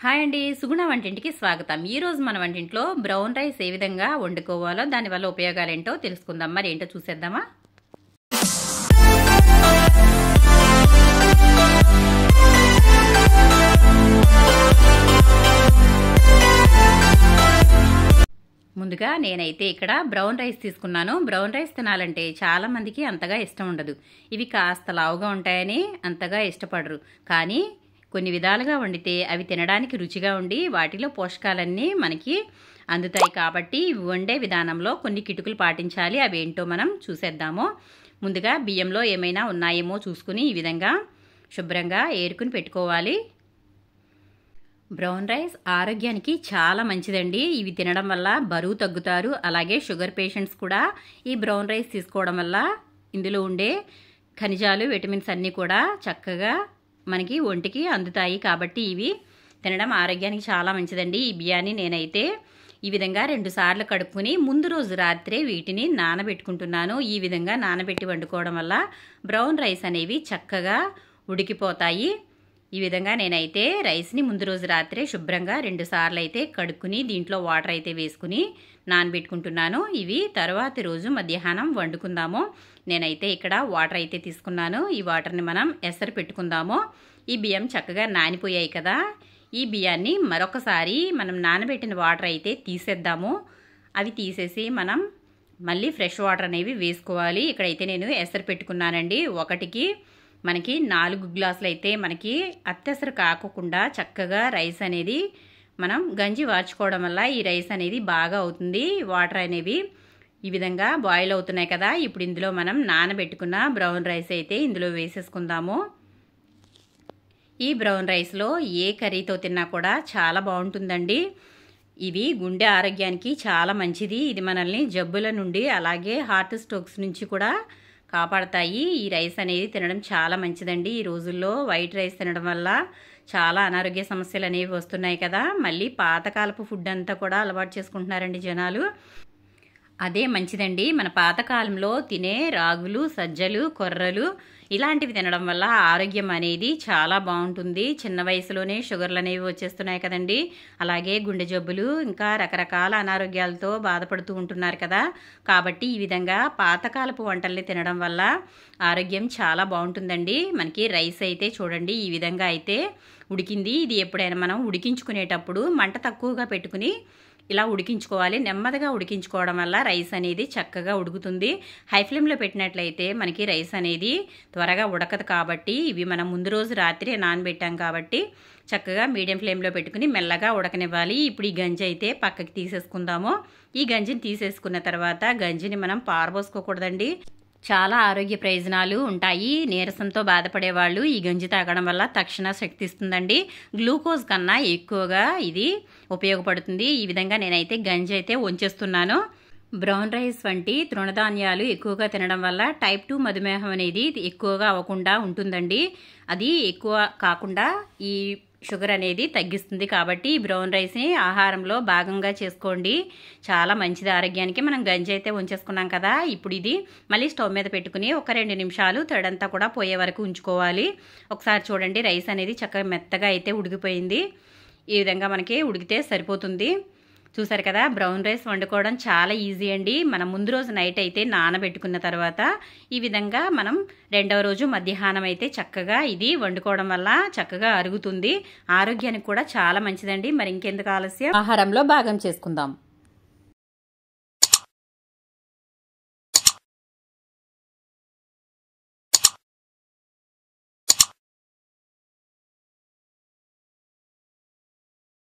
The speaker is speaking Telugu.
హాయ్ అండి, సుగుణ వంటింటికి స్వాగతం. ఈ రోజు మన వంటింట్లో బ్రౌన్ రైస్ ఏ విధంగా వండుకోవాలో దానివల్ల ఉపయోగాలు ఏంటో తెలుసుకుందాం. మరి ఏంటో చూసేద్దామా? ముందుగా నేనైతే ఇక్కడ బ్రౌన్ రైస్ తీసుకున్నాను. బ్రౌన్ రైస్ తినాలంటే చాలా మందికి అంతగా ఇష్టం ఉండదు. ఇవి కాస్త లావుగా ఉంటాయని అంతగా ఇష్టపడరు. కానీ కొన్ని విధాలుగా వండితే అవి తినడానికి రుచిగా ఉండి వాటిలో పోషకాలన్నీ మనకి అందుతాయి. కాబట్టి వండే విధానంలో కొన్ని కిటుకులు పాటించాలి. అవి ఏంటో మనం చూసేద్దాము. ముందుగా బియ్యంలో ఏమైనా ఉన్నాయేమో చూసుకుని ఈ విధంగా శుభ్రంగా ఏరుకుని పెట్టుకోవాలి. బ్రౌన్ రైస్ ఆరోగ్యానికి చాలా మంచిదండి. ఇవి తినడం వల్ల బరువు తగ్గుతారు. అలాగే షుగర్ పేషెంట్స్ కూడా ఈ బ్రౌన్ రైస్ తీసుకోవడం వల్ల ఇందులో ఉండే ఖనిజాలు, విటమిన్స్ అన్నీ కూడా చక్కగా మనకి ఒంటికి అందుతాయి. కాబట్టి ఇవి తినడం ఆరోగ్యానికి చాలా మంచిదండి. ఈ బియ్యాన్ని నేనైతే ఈ విధంగా 2 సార్లు కడుక్కుని ముందు రోజు రాత్రే వీటిని నానబెట్టుకుంటున్నాను. ఈ విధంగా నానబెట్టి వండుకోవడం వల్ల బ్రౌన్ రైస్ అనేవి చక్కగా ఉడికిపోతాయి. ఈ విధంగా నేనైతే రైస్ని ముందు రోజు రాత్రే శుభ్రంగా 2 సార్లు అయితే కడుక్కుని దీంట్లో వాటర్ అయితే వేసుకుని నానబెట్టుకుంటున్నాను. ఇవి తర్వాతి రోజు మధ్యాహ్నం వండుకుందాము. నేనైతే ఇక్కడ వాటర్ అయితే తీసుకున్నాను. ఈ వాటర్ని మనం ఎసరు పెట్టుకుందాము. ఈ బియ్యం చక్కగా నానిపోయాయి కదా. ఈ బియ్యాన్ని మరొకసారి మనం నానబెట్టిన వాటర్ అయితే తీసేద్దాము. అవి తీసేసి మనం మళ్ళీ ఫ్రెష్ వాటర్ అనేవి వేసుకోవాలి. ఇక్కడైతే నేను ఎసరు పెట్టుకున్నానండి. ఒకటికి మనకి 4 గ్లాసులు అయితే మనకి అత్తెసరు కాకుండా చక్కగా రైస్ అనేది మనం గంజి వార్చుకోవడం వల్ల ఈ రైస్ అనేది బాగా అవుతుంది. వాటర్ అనేవి ఈ విధంగా బాయిల్ అవుతున్నాయి కదా. ఇప్పుడు ఇందులో మనం నానబెట్టుకున్న బ్రౌన్ రైస్ అయితే ఇందులో వేసేసుకుందాము. ఈ బ్రౌన్ రైస్లో ఏ కర్రీతో తిన్నా కూడా చాలా బాగుంటుందండి. ఇవి గుండె ఆరోగ్యానికి చాలా మంచిది. ఇది మనల్ని జబ్బుల నుండి అలాగే హార్ట్ స్ట్రోక్స్ నుంచి కూడా కాపాడతాయి. ఈ రైస్ అనేది తినడం చాలా మంచిదండి. ఈ రోజుల్లో వైట్ రైస్ తినడం వల్ల చాలా అనారోగ్య సమస్యలు అనేవి వస్తున్నాయి కదా. మళ్ళీ పాతకాలపు ఫుడ్ అంతా కూడా అలవాటు చేసుకుంటున్నారండి జనాలు. అదే మంచిదండి. మన పాతకాలంలో తినే రాగులు, సజ్జలు, కొర్రలు ఇలాంటివి తినడం వల్ల ఆరోగ్యం అనేది చాలా బాగుంటుంది. చిన్న వయసులోనే షుగర్లు అనేవి వచ్చేస్తున్నాయి కదండి. అలాగే గుండె జబ్బులు ఇంకా రకరకాల అనారోగ్యాలతో బాధపడుతూ ఉంటున్నారు కదా. కాబట్టి ఈ విధంగా పాతకాలపు వంటల్ని తినడం వల్ల ఆరోగ్యం చాలా బాగుంటుందండి. మనకి రైస్ అయితే చూడండి ఈ విధంగా అయితే ఉడికింది. ఇది ఎప్పుడైనా మనం ఉడికించుకునేటప్పుడు మంట తక్కువగా పెట్టుకుని ఇలా ఉడికించుకోవాలి. నెమ్మదిగా ఉడికించుకోవడం వల్ల రైస్ అనేది చక్కగా ఉడుకుతుంది. హై ఫ్లేమ్లో పెట్టినట్లయితే మనకి రైస్ అనేది త్వరగా ఉడకదు. కాబట్టి ఇవి మనం ముందు రోజు రాత్రి నానబెట్టాం కాబట్టి చక్కగా మీడియం ఫ్లేమ్లో పెట్టుకుని మెల్లగా ఉడకనివ్వాలి. ఇప్పుడు ఈ గంజి అయితే పక్కకి తీసేసుకుందాము. ఈ గంజిని తీసేసుకున్న తర్వాత గంజిని మనం పారబోసుకోకూడదండి. చాలా ఆరోగ్య ప్రయోజనాలు ఉంటాయి. నీరసంతో బాధపడే వాళ్ళు ఈ గంజి తాగడం వల్ల తక్షణ శక్తి ఇస్తుందండి. గ్లూకోజ్ కన్నా ఎక్కువగా ఇది ఉపయోగపడుతుంది. ఈ విధంగా నేనైతే గంజి అయితే వంచేస్తున్నాను. బ్రౌన్ రైస్ వంటి తృణధాన్యాలు ఎక్కువగా తినడం వల్ల టైప్ 2 మధుమేహం అనేది ఎక్కువగా అవ్వకుండా ఉంటుందండి. అది ఎక్కువ కాకుండా ఈ షుగర్ అనేది తగ్గిస్తుంది. కాబట్టి బ్రౌన్ రైస్ని ఆహారంలో భాగంగా చేసుకోండి. చాలా మంచిది ఆరోగ్యానికి. మనం గంజి అయితే ఉంచేసుకున్నాం కదా. ఇప్పుడు ఇది మళ్ళీ స్టవ్ మీద పెట్టుకుని ఒక 2 నిమిషాలు తడంతా కూడా పోయే వరకు ఉంచుకోవాలి. ఒకసారి చూడండి రైస్ అనేది చక్కగా మెత్తగా అయితే ఉడికిపోయింది. ఈ విధంగా మనకి ఉడికితే సరిపోతుంది. చూసారు కదా. బ్రౌన్ రైస్ వండుకోవడం చాలా ఈజీ అండి. మనం ముందు రోజు నైట్ అయితే నానబెట్టుకున్న తర్వాత ఈ విధంగా మనం 2వ రోజు మధ్యాహ్నం అయితే చక్కగా ఇది వండుకోవడం వల్ల చక్కగా అరుగుతుంది. ఆరోగ్యానికి కూడా చాలా మంచిదండి. మరి ఇంకెందుకు ఆలస్యం, ఆహారంలో భాగం చేసుకుందాం.